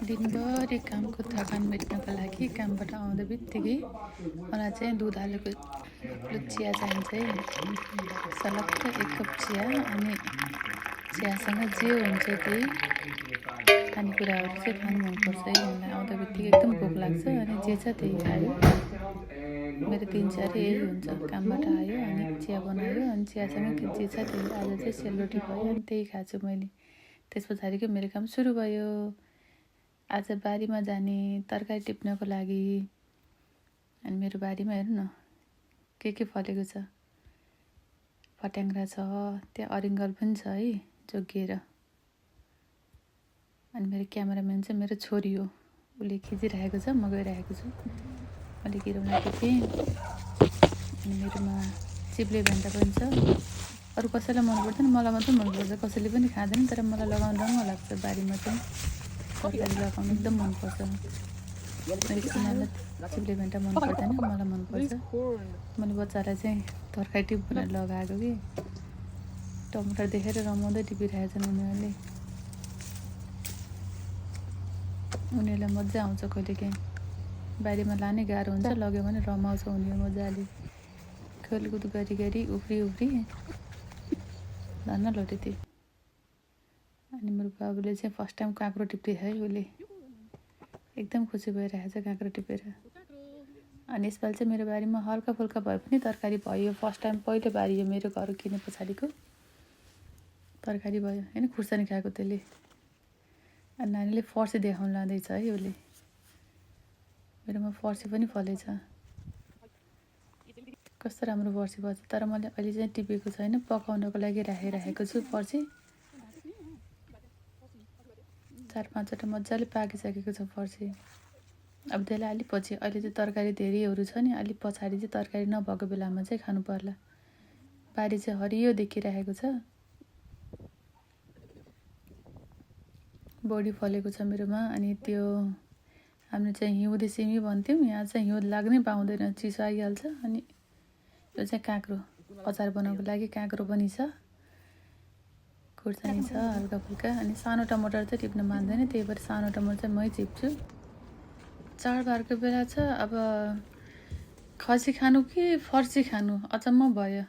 दिनभरि कामको थकान मेट्नको लागि कामबाट आउँदा बित्तिकै मलाई चाहिँ दुध हालेको चिया चाहिन्छ है। सलक्क 1 कप चिया अनि चियासँग जे हुन्छ त्यही खानेकुराहरू चाहिँ खानु मनपर्छ है। मलाई आउँदा बित्तिकै एकदम भोक लाग्छ अनि जे छ त्यही खायो। मेरो दिनचर्या यही हुन्छ, कामबाट आयो अनि चिया बनायो अनि चियासँग जे छ त्यही। आज चाहिँ सेलरोटी भयो अनि त्यही खान्छु मैले। त्यस पछाडिको मेरो काम सुरु भयो। आज बारीमा जाने तरकारी टिप्नको लागि। अनि मेरो बारीमा हेर्नु न के फलेको छ। फट्याङ्ग्रा छ, त्यहाँ अरिङ्गल पनि छ है जोगिएर। अनि मेरो क्यामेराम्यान चाहिँ मेरो छोरी हो, उसले खिचिरहेको छ, म गइरहेको छु। मैले गिराउन टिपेँ। अनि मेरोमा चिप्ले भेन्टा पनि छ। अरू कसैलाई मन पर्दैन, मलाई मात्रै मनपर्छ। कसैले पनि खाँदैन, तर मलाई लगाउन रङ्ग लाग्छ। बारीमा चाहिँ तरकारी लगाउनु एकदम मनपर्छ। मेरो किनालाई चिप्ले भेन्टा मन पर्दैन, मलाई मनपर्छ। मैले बच्चालाई चाहिँ तरकारी टिप भनेर लगाएको कि टमाटर देखेर रमाउँदै टिपिरहेछन् उनीहरूलाई मजा आउँछ। कहिलेकाहीँ बारीमा लानै गाह्रो हुन्छ, लग्यो भने रमाउँछ उनीहरू मजाले खेलकुद गरी उफ्री धन्न लोटेथे। अनि मेरो बाबुले चाहिँ फर्स्ट टाइम काँक्रो टिप्दै है, उसले एकदम खुसी भइरहेछ काँक्रो टिपेर। अनि यसपालि चाहिँ मेरो बारीमा हल्का फुल्का भए पनि तरकारी भयो। फर्स्ट टाइम पहिलो बारी हो मेरो घर किने पछाडिको तरकारी भयो होइन। खुर्सानी खाएको त्यसले। अनि नानीले फर्सी देखाउन लाँदैछ है उसले। मेरोमा फर्सी पनि फलेछ, कस्तो राम्रो फर्सी भएछ। तर मैले अहिले चाहिँ टिपेको छैन, पकाउनको लागि राखेको छु। फर्सी 4-5वटा मजाले पाकिसकेको छ फर्सी। अब त्यसलाई अलिक पछि, अहिले चाहिँ तरकारी धेरैहरू छ नि, अलिक पछाडि चाहिँ तरकारी नभएको बेलामा चाहिँ खानु पर्ला। बारी चाहिँ हरियो देखिरहेको छ, बढी फलेको छ मेरोमा। अनि त्यो हामीले चाहिँ हिउँदे सिमी भन्थ्यौँ, यहाँ चाहिँ हिउँ लाग्नै पाउँदैन, चिसो आइहाल्छ। अनि यो चाहिँ काँक्रो, अचार बनाउनको लागि काँक्रो पनि छ, खुर्सानी छ हल्का फुल्का। अनि सानो टमाटर चाहिँ टिप्न मान्दैन, त्यही भएर सानो टमाटर चाहिँ मै टिप्छु। चाडबाडको बेला छ, अब खसी खानु कि फर्सी खानु अचम्म भयो।